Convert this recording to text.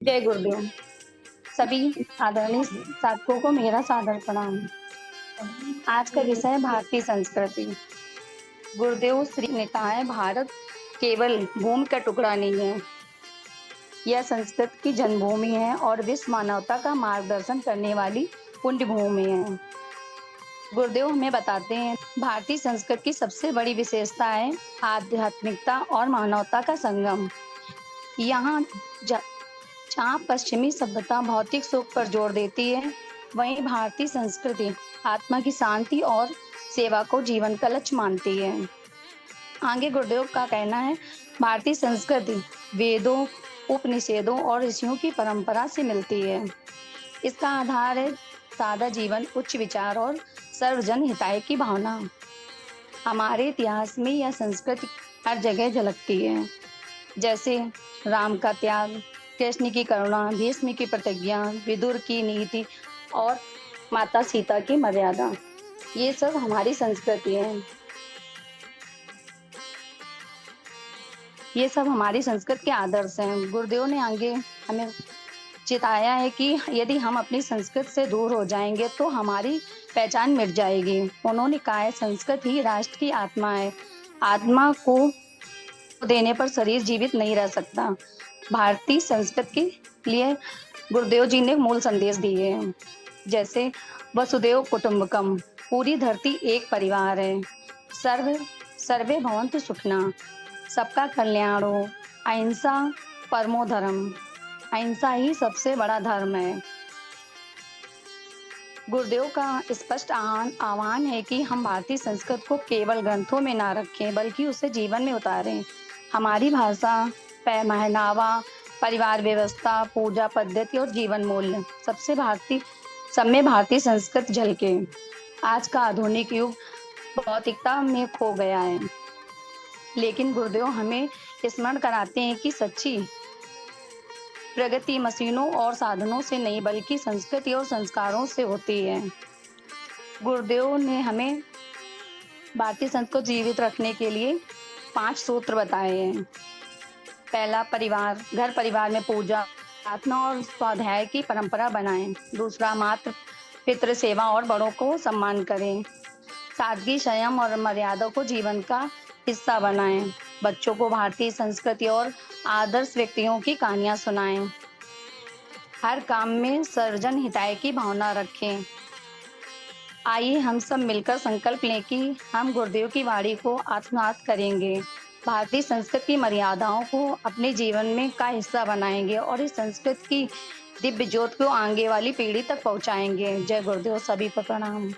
जय गुरुदेव। सभी आदरणीय साधकों को मेरा सादर प्रणाम। आज का विषय है भारतीय संस्कृति। गुरुदेव श्री ने कहा है, भारत केवल भूमि का टुकड़ा नहीं है, यह संस्कृत की जन्मभूमि है और विश्व मानवता का मार्गदर्शन करने वाली पुण्य भूमि है। गुरुदेव हमें बताते हैं, भारतीय संस्कृति की सबसे बड़ी विशेषता है आध्यात्मिकता और मानवता का संगम। यहाँ जहाँ पश्चिमी सभ्यता भौतिक सुख पर जोर देती है, वहीं भारतीय संस्कृति आत्मा की शांति और सेवा को जीवन का लक्ष्य मानती है। आगे गुरुदेव का कहना है, भारतीय संस्कृति वेदों, उपनिषदों और ऋषियों की परंपरा से मिलती है। इसका आधार है सादा जीवन, उच्च विचार और सर्वजन हिताय की भावना। हमारे इतिहास में यह संस्कृति हर जगह झलकती है, जैसे राम का त्याग, कृष्ण की करुणा, भीष्म की प्रतिज्ञा, विदुर की नीति और माता सीता की मर्यादा। ये सब हमारी संस्कृति है। ये सब हमारी संस्कृति के आदर्श हैं। गुरुदेव ने आगे हमें चिताया है कि यदि हम अपनी संस्कृति से दूर हो जाएंगे तो हमारी पहचान मिट जाएगी। उन्होंने कहा है, संस्कृति ही राष्ट्र की आत्मा है। आत्मा को देने पर शरीर जीवित नहीं रह सकता। भारतीय संस्कृति के लिए गुरुदेव जी ने मूल संदेश दिए हैं, जैसे वसुदेव कुटुंबकम, पूरी धरती एक परिवार है, सर्वे भवन्तु सुखिनः, सबका कल्याण हो, अहिंसा परमो धर्म, अहिंसा ही सबसे बड़ा धर्म है। गुरुदेव का स्पष्ट आह्वान है कि हम भारतीय संस्कृति को केवल ग्रंथों में ना रखें, बल्कि उसे जीवन में उतारें। हमारी भाषा, पहनावा, परिवार व्यवस्था, पूजा पद्धति और जीवन मूल्य सब में भारतीय संस्कृति झलके। आज का आधुनिक युग भौतिकता में खो गया है, लेकिन गुरुदेव हमें स्मरण कराते हैं कि सच्ची प्रगति मशीनों और साधनों से नहीं, बल्कि संस्कृति और संस्कारों से होती है। गुरुदेव ने हमें भारतीय संस्कृति को जीवित रखने के लिए 5 सूत्र बताए हैं। पहला, परिवार, घर परिवार में पूजा, प्रार्थना और स्वाध्याय की परंपरा बनाएं। दूसरा, मातृ पितृ सेवा और बड़ों को सम्मान करें। सादगी, संयम और मर्यादा को जीवन का हिस्सा बनाएं। बच्चों को भारतीय संस्कृति और आदर्श व्यक्तियों की कहानियां सुनाएं। हर काम में सर्वजन हिताय की भावना रखें। आइए हम सब मिलकर संकल्प लें कि हम गुरुदेव की वाणी को आत्मसात करेंगे, भारतीय संस्कृति की मर्यादाओं को अपने जीवन में का हिस्सा बनाएंगे और इस संस्कृति की दिव्य ज्योत को आगे वाली पीढ़ी तक पहुंचाएंगे। जय गुरुदेव। सभी को प्रणाम।